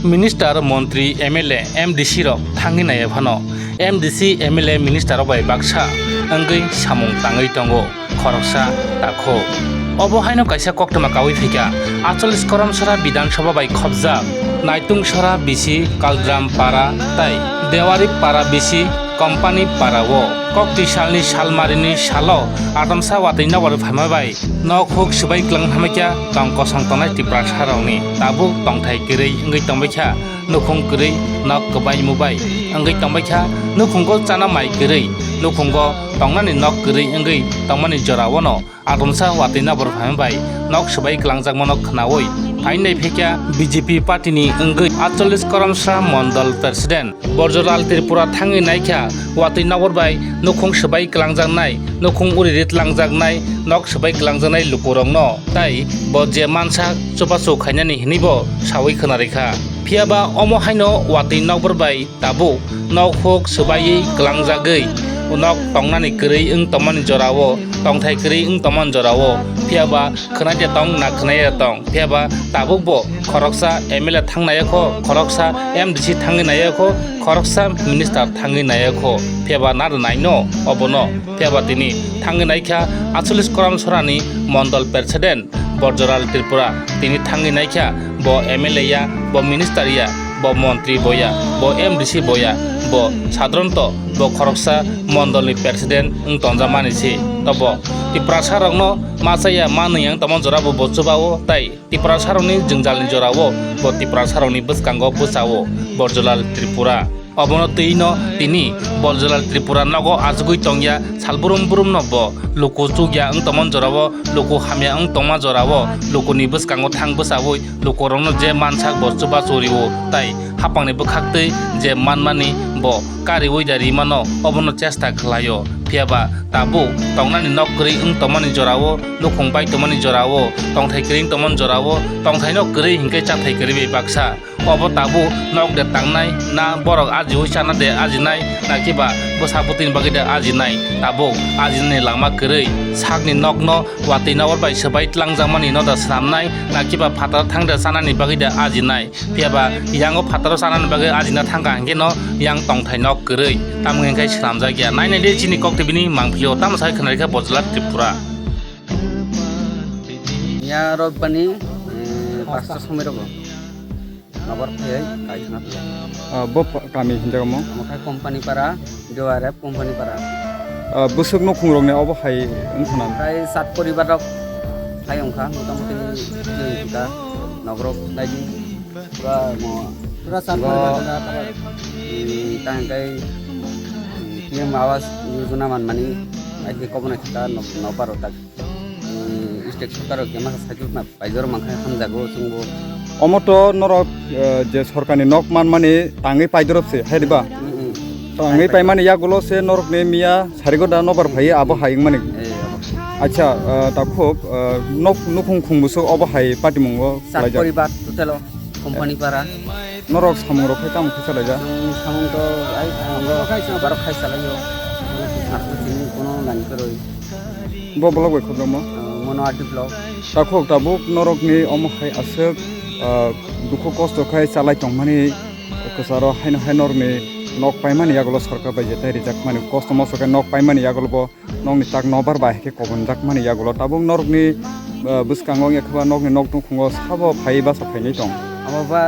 Minister Montri MLA MDC rok thangi naye phano MDC MLA Minister bai baksa angui samung tangai tongo khoroksa takho obo haino kaisa koktoma kawi phika 48 Karamchara Bidhan Sabha bai khobja naitung sora bisi Kaldram para tai Dewari para bisi company para wo kokti salni salmarini salo atamsa watai Nobar phaima bai nok huk Chubai klang hamekya tong kosong tonai Tripura sarongni tabu tongthai kirei ngui tongbaikha nukhung kirei nok kbai mubai ngui tongbaikha nukhungko chana mai kirei nukhungko tongnani nok kirei ngui tongmani jorawono atamsa watai Nobar phaima bai nok Chubai klangjak monok khnawoi Phaiwi phekya BJP party ni ngui 48 Karamchara Mandal President Barjalal Tripura thangi naikha watai Nobar bai nukhung Chubai klangjak nukhung uririt langjaknai nok Chubai klanjaknai lukurongno tai bo je mansa chupachu khainani hinibo sawi khonarikha phiaba omo haino watai Nobar bai tabu nok huk Chubai klangjagei unok tongnani kirei tongmani jorawo tongthai kirei tongman jorawo phiaba khnaje tong na khnaye tong phiaba tabukbo khoroksa MLA thangnayakho khoroksa MDC thanginayakho khoroksa minister thanginayakho phiaba nar naino obono phiaba tini thanginaikha 48 Karamchara ni Mandal President Barjalal Tripura tini thanginaikha bo MLA ya bo minister ya bo মন্ত্রী boya bo MDC boya bo সাধারণত bo khoroksa Mandal ni president tongja manisi tobo Tripura sarongno masaya manuyang tamon jorabo bo chubao tai Tripura sarongni jingjalni jorao bo Tripura sarongni bwskango bwsawo Barjalal Tripura obono tino tini Barjalal Tripura nogo ajugui tongya salburum burum nobo loko chugya tamon jorao loko hamya tongma jorao loko ni bwskango thang bwsawoi loko rongno je mansak bo chuba choriwo tai hapangni bwkhaktei je manmani bo kariwoi dari mano obono chesta khlayo phiaba tabu tongnani nok kirei tongmani jorao nukhung bai tongmani jorao tongthai kirei tongman jorao tongthai nok kirei hingkai chathai kirei baksa obo tabu nok de tangnai na borok ajiwoi chana de ajinai na kiba bwsaputin bagi de ajinai tabu ajinai lama kirei sakni nokno watai Nobar bai Chubai tlangjamani no da sramnai na kiba phatar thangde chanani bagi de ajinai phiaba yango phataro chanani bagi ajina thangka hingke yang tongthai nok kirei tamngengkai sramjakya nainai de chini koktibini mangphio tamsai khnaikha Barjalal Tripura ya robani pasta somerogo Nobar Phaiwi kaithana bo kami hinjagamo amakai company para deware company para busuk no khungrokne obo hai ungthana prai 7 poribarok hai ongkha motamoti kita nogrok naidi ba mo pura 7 poribar tangkai PM awas yojana manmani ai kobona kita Nobar tak state sarkar kema sajut na paijor mangkha khamjago sungbo omoto norok je sorkani nok manmani tangai paidorobse haiba tangai paimani yagulo se norok ne miya sarigoda Nobar Phaiwi abo haing mani acha takhok nok nukhung khungbuso abo hai patimungo sat poribar totalo company para norok samung rok kam khsalaja samung to ai barok khaisalayo arto tini kono nani koroi bo blog bai khodomo mono art blog takhok tabuk norok ni omo hai asuk duko kosto khai chalai tongmani kusaro haino hainor ni nok paimani yagulo sarkar bai jetai rijak mani kosto mosoke nok paimani yagulo bo nongni tak Nobar bai ke kobonjak mani yagulo tabuk norok ni bwskango yakba nokni nok tungkhungo sabo Phaiwi ba saphaini tong amaba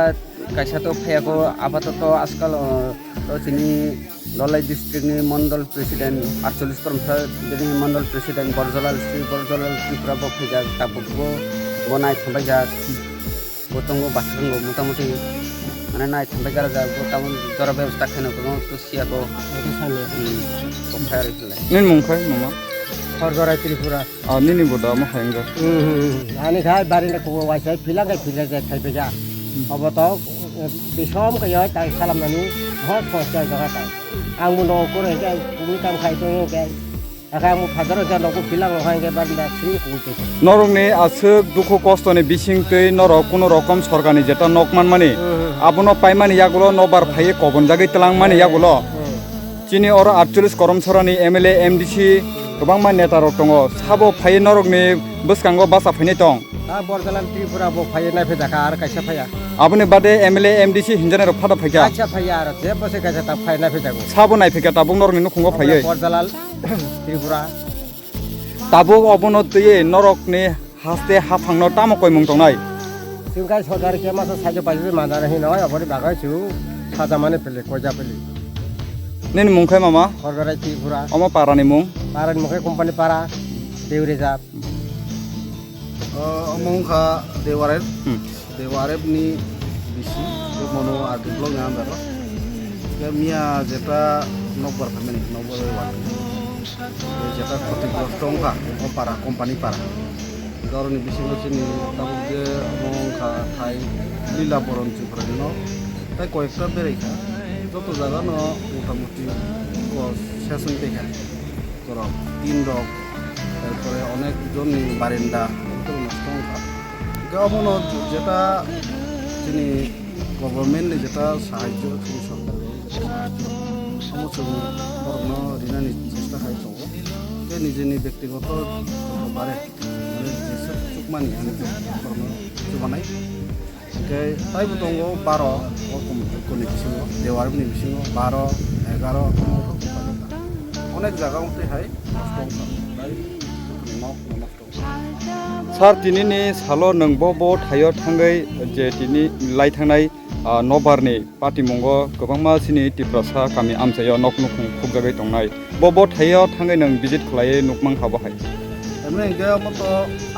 kaisa to phaiako apato askal to tini Lolai district ni Mandal president 48 Karamchara ni Mandal president Barjalal Tripura bo phaiga tabukbo bonai thambaija botongo basrango motamoti মানে নাই থাম্বাইগার যাব তামন জরা ব্যবস্থা খানো কোনো তো সিয়াকো সামনে কমফায়ার ইতলে নিন মুংখাই মামা সরগরাই ত্রিপুরা নিনি বদা মা হাইঙ্গা আনি খাই বারিনা কো ওয়াইসাই ফিলাগাই ফিলাগাই খাইবেজা অবত বিশম কয় তাই খালামনানি হট পয়সা জায়গা তাই আংমুনো করে যাই কুমি কাম খাইতো গাই আকা মু ফাদার যা নকো ফিলাং হাইঙ্গা বারিনা শ্রী কুলতে নরংনি আসুক দুঃখ কষ্টনি বিসিংতৈ নরক কোন রকম সরকারনি যেটা নকমান মানে abono paimani yagulo Nobar Phaiwi kobonjagoi tlangmani yagulo chini oro 48 Karamchara ni MLA MDC gobangma neta rok tongo sabo Phaiwi norokni bwskango basa phainai tong Barjalal Tripura bo phaya na phedaka ar kaisa phaya আপনি বাদে MLA MDC হিনজানের ফাটা ফাইকা kaisa phaya ar je bose kaisa ta phaya na phedago সাবো নাই ফাইকা তাবুক নরকনি নুখুঙ্গ ফাইয়ে Barjalal Tripura তাবুক অবনতয়ে নরকনি হাসতে হাফাংনো তামো কয়মুং তংনাই singkai sodar ke masa sajo paji mandar hi noi abori bagai chu saja mane pele koja pele নিন মুংখাই মামা Barjalal Tripura অমো পারানি মুং paran mukhe company para deureza Mongka Dewarep ni bisi mono artikel yang baru. Mia jeta Nobar kami Nobar Watwi. Jeta kotik tongka para kompani para. Kalau ni bisi macam ni tahu je Mongka Thai lila poron Tripura ni no. Tapi kau ekstra berika. Joto jaga no muti ko season teka. Kalau tindok, তারপরে অনেকজন বারিন্দা নষ্ট গামনো যেটা যিনি government যেটা সাহায্য তিনি সরকারের সাহায্য সমস্ত বর্ণ ঋণানি চেষ্টা খাইছ নিজেনি ব্যক্তিগত পারে যেসব চুকমানি আমি কর্ম বানাই তাইবো দङ 12 রকম যোগ্যনি বিসিङ দেওয়ারনি বিসিङ 12 11 অনেক জায়গা মধ্যে হয় নষ্ট স্যার তিনিনি সালো নংबो बो थायो थांगै जे तिनि लाई थांनाय नबारनि पार्टी मंग गोबांमा सिनि टिप्रासा गामि आमसायाव नक नुखुं खुबजागै दंनाय बो थायो थांगै नों भिजिट खालाय नुकमां हाबाहाय एमने गे मत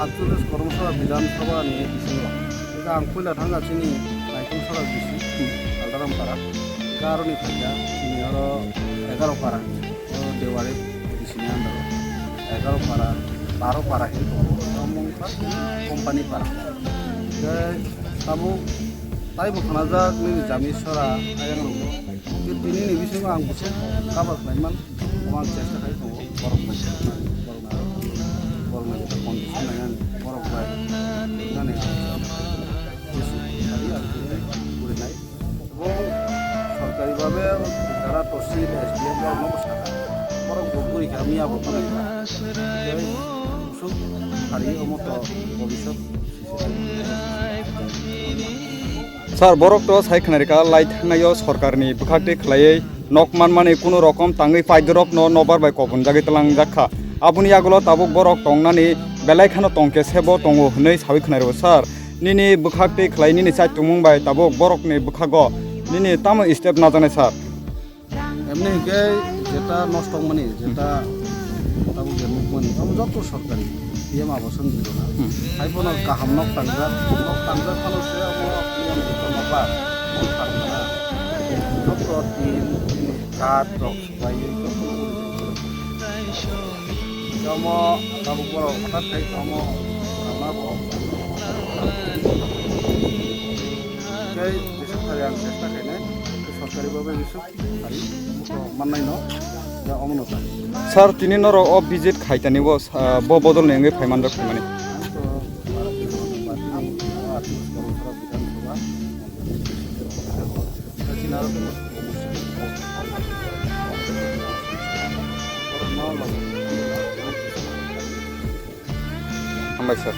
48 कर्मशाला विधानसभा नि बिसिङ दा आं फैला थांगासिनि लाइटिं सरा बिसि आलदाराम पारा गारनि थाया सिनि आरो 11 पारा देवारे बिसिनि आन्दार 11 पारा 12 पारा हे company para. Kamu tapi bukan aja ini jamis sora ayang lu. Ini nih bisa nggak angkus kabar memang orang cesta kayak itu orang itu kondisi dengan orang lain. Nah nih, tadi artinya boleh naik. Sorkari babe cara tosi SDM orang ngurus orang bukuri kami apa pun. Jadi usuk hari ini mau ভবিষ্যৎ sir বরক তো সাইখনারিকা লাই থাंनायो सरकारनि बुखाटे खलायै नकमान माने कुनु रकम तांगै फाइदरक न नबार bye Cubbon जागै तलां जाखा आबुनि आगलो Tabuk बरक तंगनानि बेलायखानो तंके सेबो तंगो हनै साबै खनारो स्যার निनि बुखाटे खलायनि नि साइट तुमुं बाय ताबुक बरकनि बुखागो निनि तामो स्टेप नाजानाय স্যার এমনি গে যেটা নষ্ট মানে যেটা তাবুক মুখ মানে যত সরকারি dia mah bosan gitu kan. Saya pun kaham nok tangga kalau saya mau yang itu apa? Nok protein, kat, Chubai itu. Kamu kamu kalau makan kayak kamu apa? Kayak besok hari yang saya kayaknya sorkari bapak besok hari mana ini? Sir তিনি নর অ visit খাইতানি বো বদল নেঙ্গে ফাইমান রাখ মানে হামবাই sir